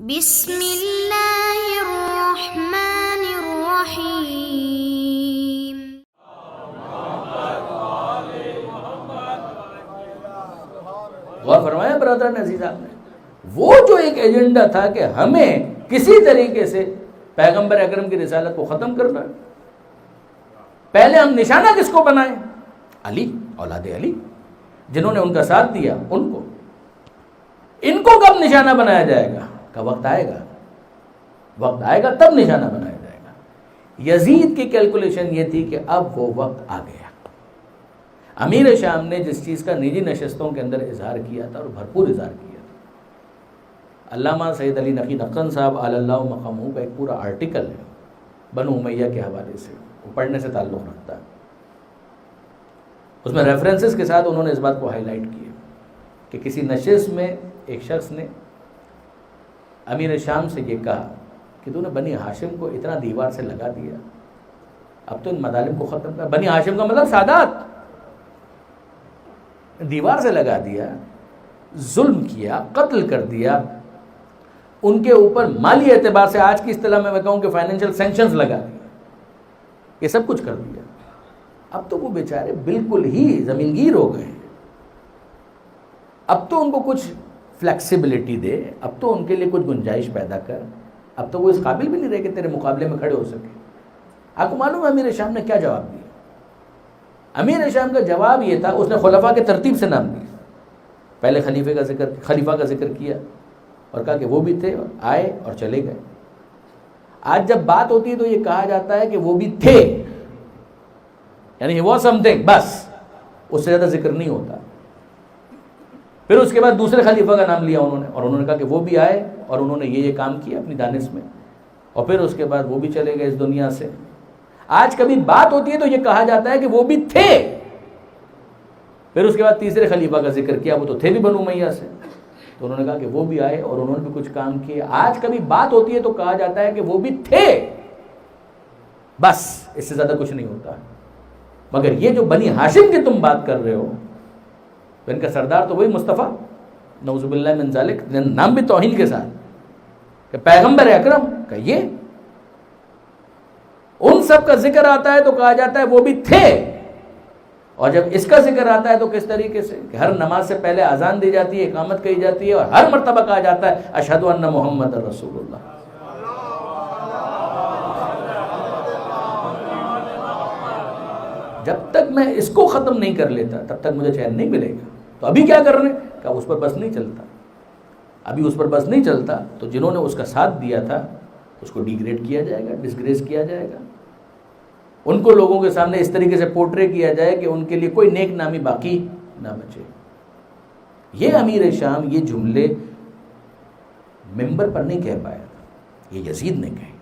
بسم اللہ الرحمن الرحیم۔ غور فرمایا برادران عزیز آپ نے، وہ جو ایک ایجنڈا تھا کہ ہمیں کسی طریقے سے پیغمبر اکرم کی رسالت کو ختم کرنا ہے، پہلے ہم نشانہ کس کو بنائیں؟ علی، اولاد علی، جنہوں نے ان کا ساتھ دیا ان کو۔ ان کو کب نشانہ بنایا جائے گا؟ کا وقت آئے گا، وقت آئے گا تب نشانہ بنایا جائے گا۔ یزید کی کیلکولیشن یہ تھی کہ اب وہ وقت آ گیا۔ امیر شام نے جس چیز کا نجی نشستوں کے اندر اظہار کیا تھا اور بھرپور اظہار کیا تھا، علامہ سید علی نقی نقن صاحب علی اللہ مقامہ کا ایک پورا آرٹیکل ہے بنو امیہ کے حوالے سے، وہ پڑھنے سے تعلق رکھتا ہے۔ اس میں ریفرنسز کے ساتھ انہوں نے اس بات کو ہائی لائٹ کیا کہ کسی نشست میں ایک شخص نے امیر شام سے یہ کہا کہ تو نے بنی ہاشم کو اتنا دیوار سے لگا دیا، اب تو ان مظالم کو ختم کر۔ بنی ہاشم کا مطلب سادات، دیوار سے لگا دیا، ظلم کیا، قتل کر دیا، ان کے اوپر مالی اعتبار سے آج کی اصطلاح میں کہوں کہ فائنینشیل سینکشنز لگا دیا، یہ سب کچھ کر دیا۔ اب تو وہ بیچارے بالکل ہی زمین گیر ہو گئے ہیں۔ اب تو ان کو کچھ فلیکسیبلٹی دے، اب تو ان کے لیے کچھ گنجائش پیدا کر، اب تو وہ اس قابل بھی نہیں رہے کہ تیرے مقابلے میں کھڑے ہو سکے۔ آپ کو معلوم ہے امیر شام نے کیا جواب دیا؟ امیر شام کا جواب یہ تھا، اس نے خلفاء کے ترتیب سے نام دیا، پہلے خلیفہ کا ذکر کیا اور کہا کہ وہ بھی تھے، آئے اور چلے گئے۔ آج جب بات ہوتی ہے تو یہ کہا جاتا ہے کہ وہ بھی تھے، یعنی he was something، بس اس سے زیادہ ذکر نہیں ہوتا۔ پھر اس کے بعد دوسرے خلیفہ کا نام لیا انہوں نے، اور انہوں نے کہا کہ وہ بھی آئے اور انہوں نے یہ کام کیا اپنی دانش میں، اور پھر اس کے بعد وہ بھی چلے گئے اس دنیا سے۔ آج کبھی بات ہوتی ہے تو یہ کہا جاتا ہے کہ وہ بھی تھے، پھر اس کے بعد تیسرے خلیفہ کا ذکر کیا، وہ تو تھے بھی بنو امیہ سے، تو انہوں نے کہا کہ وہ بھی آئے اور انہوں نے بھی کچھ کام کیے۔ آج کبھی بات ہوتی ہے تو کہا جاتا ہے کہ وہ بھی تھے، بس اس سے زیادہ کچھ نہیں ہوتا۔ مگر یہ جو بنی ہاشم کی تم بات کر رہے ہو، تو ان کا سردار تو وہی مصطفیٰ، نعوذ باللہ من ذالک، نام بھی توہین کے ساتھ کہ پیغمبر اکرم کا، یہ ان سب کا ذکر آتا ہے تو کہا جاتا ہے وہ بھی تھے، اور جب اس کا ذکر آتا ہے تو کس طریقے سے کہ ہر نماز سے پہلے اذان دی جاتی ہے، اقامت کہی جاتی ہے، اور ہر مرتبہ کہا جاتا ہے اشہد ان محمد رسول اللہ۔ جب تک میں اس کو ختم نہیں کر لیتا تب تک مجھے چین نہیں ملے گا۔ تو ابھی کیا کر رہے ہیں کہ اس پر بس نہیں چلتا، ابھی اس پر بس نہیں چلتا، تو جنہوں نے اس کا ساتھ دیا تھا اس کو ڈیگریڈ کیا جائے گا، ڈسگریس کیا جائے گا، ان کو لوگوں کے سامنے اس طریقے سے پورٹرے کیا جائے کہ ان کے لیے کوئی نیک نامی باقی نہ بچے۔ یہ امیر شام یہ جملے ممبر پر نہیں کہہ پایا تھا، یہ یزید نے کہے۔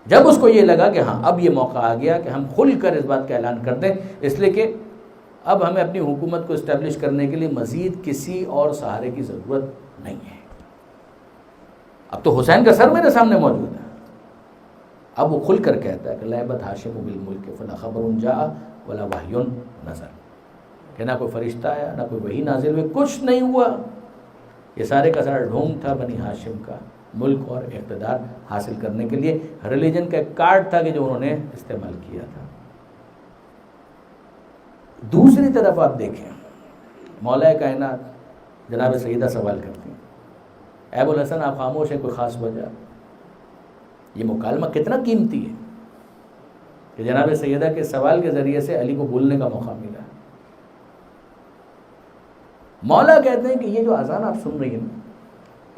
جب اس کو یہ لگا کہ ہاں اب یہ موقع آ گیا کہ ہم کھل کر اس بات کا اعلان کر دیں، اس لیے کہ اب ہمیں اپنی حکومت کو اسٹیبلش کرنے کے لیے مزید کسی اور سہارے کی ضرورت نہیں ہے۔ اب تو حسین کا سر میرے سامنے موجود ہے، اب وہ کھل کر کہتا ہے کہ لعبت ہاشم بالملک فلا خبر جاء ولا وحی نزل، کہ نہ کوئی فرشتہ آیا نہ کوئی وحی نازل ہوئی، کچھ نہیں ہوا، یہ سارے کا سارا ڈھونگ تھا بنی ہاشم کا ملک اور اقتدار حاصل کرنے کے لیے، ریلیجن کا ایک کارڈ تھا کہ جو انہوں نے استعمال کیا تھا۔ دوسری طرف آپ دیکھیں، مولا کائنات جناب سیدہ سوال کرتی ہیں، اے ابو الحسن آپ خاموش ہیں، کوئی خاص وجہ؟ یہ مکالمہ کتنا قیمتی ہے کہ جناب سیدہ کے سوال کے ذریعے سے علی کو بولنے کا موقع ملا۔ مولا کہتے ہیں کہ یہ جو اذان آپ سن رہی ہیں،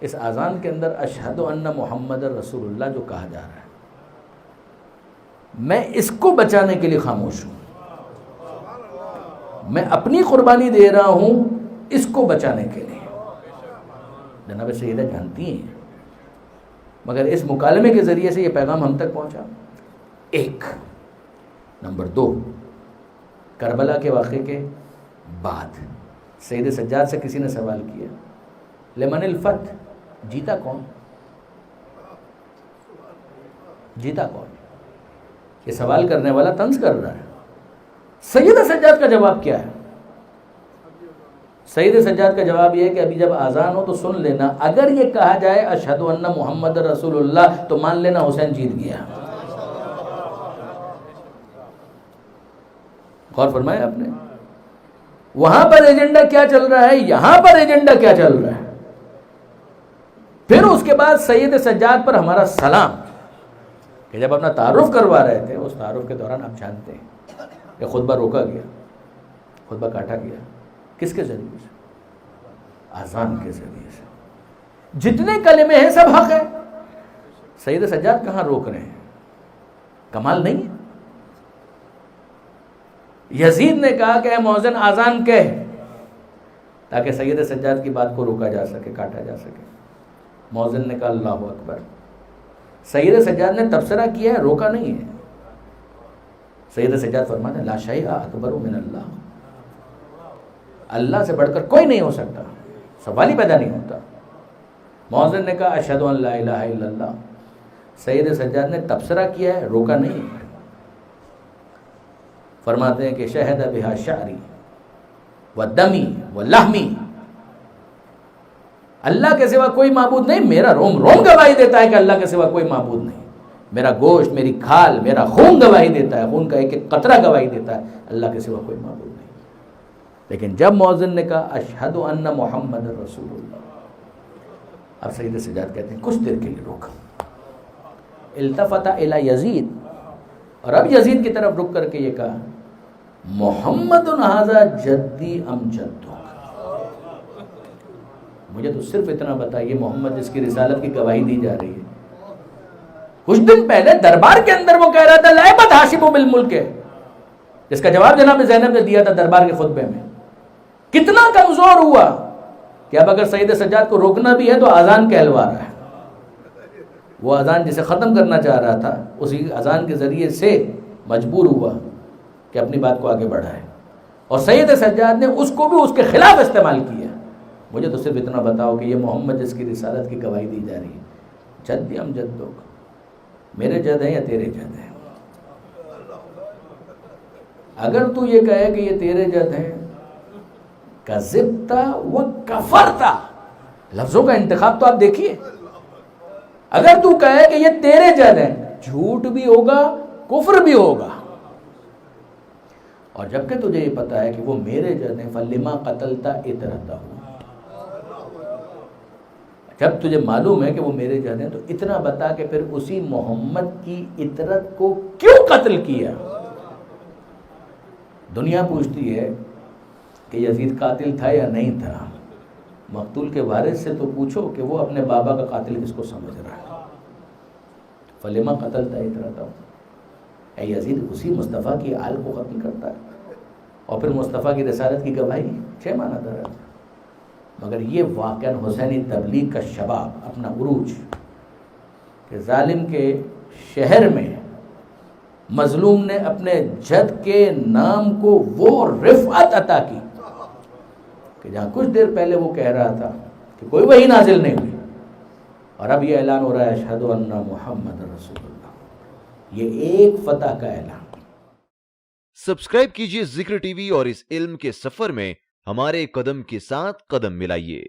اس اذان کے اندر اشہد ان محمد رسول اللہ جو کہا جا رہا ہے، میں اس کو بچانے کے لیے خاموش ہوں، میں اپنی قربانی دے رہا ہوں اس کو بچانے کے لیے۔ جناب سیدہ جانتی ہیں، مگر اس مکالمے کے ذریعے سے یہ پیغام ہم تک پہنچا۔ ایک نمبر 2، کربلا کے واقعے کے بعد سید سجاد سے کسی نے سوال کیا لمن الفتح، جیتا کون؟ جیتا کون؟ یہ سوال کرنے والا طنز کر رہا ہے۔ سیدہ سجاد کا جواب کیا ہے؟ سید سجاد کا جواب یہ ہے کہ ابھی جب اذان ہو تو سن لینا، اگر یہ کہا جائے اشہد ان محمد رسول اللہ تو مان لینا حسین جیت گیا۔ غور فرمایا آپ نے؟ وہاں پر ایجنڈا کیا چل رہا ہے، یہاں پر ایجنڈا کیا چل رہا ہے۔ پھر اس کے بعد سید سجاد پر ہمارا سلام، کہ جب اپنا تعارف کروا رہے تھے اس تعارف کے دوران آپ جانتے ہیں کہ خطبہ روکا گیا، خطبہ کاٹا گیا، کس کے ذریعے سے؟ اذان کے ذریعے سے۔ جتنے کلمے ہیں سب حق ہے، سید سجاد کہاں روک رہے ہیں؟ کمال نہیں ہے؟ یزید نے کہا کہ اے مؤذن اذان کہہ، تاکہ سید سجاد کی بات کو روکا جا سکے، کاٹا جا سکے۔ مؤذن نے کہا اللہ اکبر۔ سید سجاد نے تبصرہ کیا ہے، روکا نہیں ہے۔ سید سجاد فرماتے ہیں لا شیء اکبر من اللہ، اللہ سے بڑھ کر کوئی نہیں ہو سکتا، سوال ہی پیدا نہیں ہوتا۔ مؤذن نے کہا اشہد ان لا الہ الا اللہ، سید سجاد نے تبصرہ کیا ہے، روکا نہیں ہے۔ فرماتے ہیں کہ شہد بہا شعری و دمی و لحمی، اللہ کے سوا کوئی معبود نہیں، میرا روم روم گواہی دیتا ہے کہ اللہ کے سوا کوئی معبود نہیں، میرا گوشت، میری کھال، میرا خون گواہی دیتا ہے، خون کا ایک ایک قطرہ گواہی دیتا ہے اللہ کے سوا کوئی معبود نہیں۔ لیکن جب مؤذن نے کہا اشہد ان محمد رسول اللہ، اب سید سجاد کہتے ہیں کچھ دیر کے لیے روکا، التفت الی یزید، اور اب یزید کی طرف رک کر کے یہ کہا محمد ھذا جدی ام جدک، مجھے تو صرف اتنا بتائیے محمد جس کی رسالت کی گواہی دی جا رہی ہے، کچھ دن پہلے دربار کے اندر وہ کہہ رہا تھا لعبت ہاشم بالملک، جس کا جواب جناب زینب نے دیا تھا دربار کے خطبے میں۔ کتنا کمزور ہوا کہ اب اگر سید سجاد کو روکنا بھی ہے تو اذان کہلوا رہا ہے۔ وہ اذان جسے ختم کرنا چاہ رہا تھا اسی اذان کے ذریعے سے مجبور ہوا کہ اپنی بات کو آگے بڑھائے، اور سید سجاد نے اس کو بھی اس کے خلاف استعمال کیا۔ مجھے تو صرف اتنا بتاؤ کہ یہ محمد جس کی رسالت کی گواہی دی جا رہی ہے جدی ام جدک، میرے جد ہیں یا تیرے جد ہیں؟ اگر تو یہ کہے کہ یہ تیرے جد ہیں، کذبتا و کفرتا، لفظوں کا انتخاب تو آپ دیکھیے۔ اگر تو کہے کہ یہ تیرے جد ہیں، جھوٹ بھی ہوگا، کفر بھی ہوگا، اور جبکہ تجھے یہ پتا ہے کہ وہ میرے جد ہیں، فلما قتلتا اطرتہ، جب تجھے معلوم ہے کہ وہ میرے جد ہیں تو اتنا بتا کہ پھر اسی محمد کی اطرت کو کیوں قتل کیا؟ دنیا پوچھتی ہے کہ یزید قاتل تھا یا نہیں تھا، مقتول کے وارث سے تو پوچھو کہ وہ اپنے بابا کا قاتل کس کو سمجھ رہا ہے۔ فلما قتلتا اطرتہ، اے یزید اسی مصطفیٰ کی آل کو قتل کرتا ہے، اور پھر مصطفیٰ کی رسالت کی گواہی 6 ماہ نہ درد۔ مگر یہ واقعاً حسینی تبلیغ کا شباب، اپنا عروج، کہ ظالم کے شہر میں مظلوم نے اپنے جد کے نام کو وہ رفعت عطا کی کہ جہاں کچھ دیر پہلے وہ کہہ رہا تھا کہ کوئی وحی نازل نہیں ہوئی، اور اب یہ اعلان ہو رہا ہے اشہد ان محمد رسول اللہ، یہ ایک فتح کا اعلان۔ سبسکرائب کیجئے ذکر ٹی وی اور اس علم کے سفر میں ہمارے قدم کے ساتھ قدم ملائیے۔